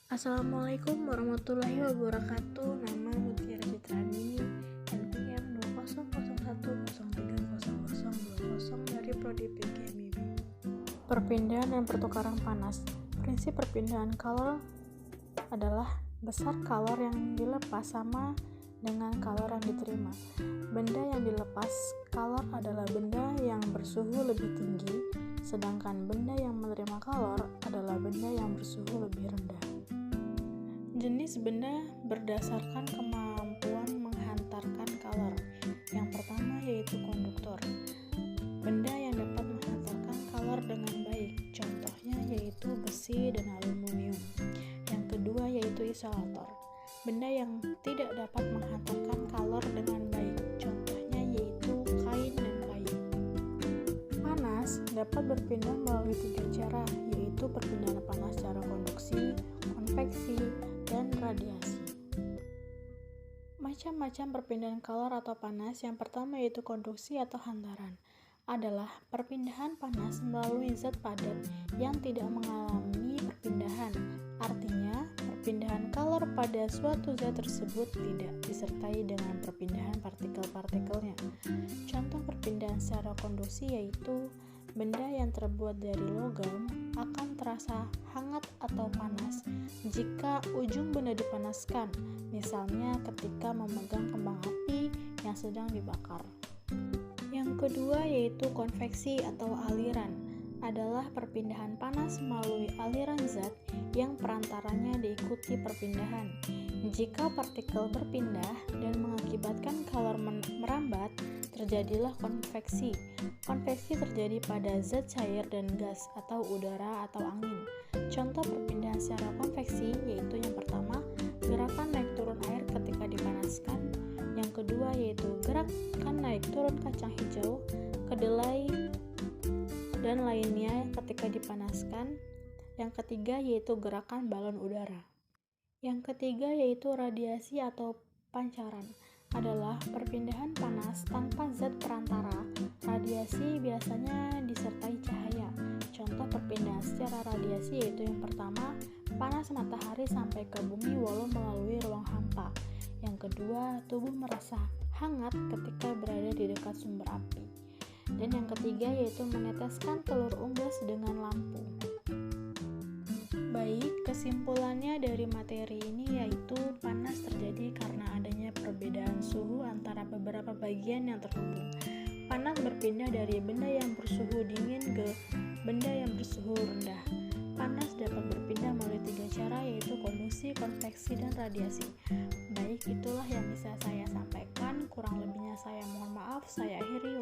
Assalamualaikum warahmatullahi wabarakatuh. Nama Mutiara Citra Andini, NPM 200103020 dari Prodi PGMIB. Perpindahan dan pertukaran panas. Prinsip perpindahan kalor adalah besar kalor yang dilepas sama dengan kalor yang diterima. Benda yang dilepas kalor adalah benda yang bersuhu lebih tinggi, sedangkan benda yang menerima kalor adalah benda yang bersuhu lebih rendah. Jenis benda berdasarkan kemampuan menghantarkan kalor. Yang pertama yaitu konduktor. Benda yang dapat menghantarkan kalor dengan baik, contohnya yaitu besi dan aluminium. Yang kedua yaitu isolator. Benda yang tidak dapat menghantarkan kalor dengan baik, contohnya yaitu kain dan kayu. Panas dapat berpindah melalui 3 cara, yaitu perpindahan panas secara konduksi, konveksi, dan radiasi. Macam-macam perpindahan kalor atau panas. Yang pertama yaitu konduksi atau hantaran, adalah perpindahan panas melalui zat padat yang tidak mengalami perpindahan. Artinya, perpindahan kalor pada suatu zat tersebut tidak disertai dengan perpindahan partikel-partikelnya. Contoh perpindahan secara konduksi yaitu benda yang terbuat dari logam akan terasa hangat atau panas jika ujung benda dipanaskan, misalnya ketika memegang kembang api yang sedang dibakar. Yang kedua yaitu konveksi atau aliran, adalah perpindahan panas melalui aliran zat yang perantaranya diikuti perpindahan. Jika partikel berpindah dan mengakibatkan kalor merambat, terjadilah konveksi. Konveksi terjadi pada zat cair dan gas atau udara atau angin. Contoh perpindahan secara konveksi yaitu yang pertama, gerakan naik turun air ketika dipanaskan. Yang kedua yaitu gerakan naik turun kacang hijau, kedelai, dan lainnya ketika dipanaskan. Yang ketiga yaitu gerakan balon udara. Yang ketiga yaitu radiasi atau pancaran, adalah perpindahan panas tanpa zat perantara. Radiasi biasanya disertai cahaya. Contoh perpindahan secara radiasi yaitu yang pertama, panas matahari sampai ke bumi walau melalui ruang hampa. Yang kedua, tubuh merasa hangat ketika berada di dekat sumber api. Dan yang ketiga yaitu meneteskan telur unggas dengan lampu. Baik, kesimpulannya dari materi ini yaitu panas terjadi karena adanya perbedaan suhu antara beberapa bagian yang terhubung. Panas berpindah dari benda yang bersuhu dingin ke benda yang bersuhu rendah. Panas dapat berpindah melalui 3 cara yaitu konduksi, konveksi, dan radiasi. Baik, itulah yang bisa saya sampaikan. Kurang lebihnya saya mohon maaf. Saya akhiri.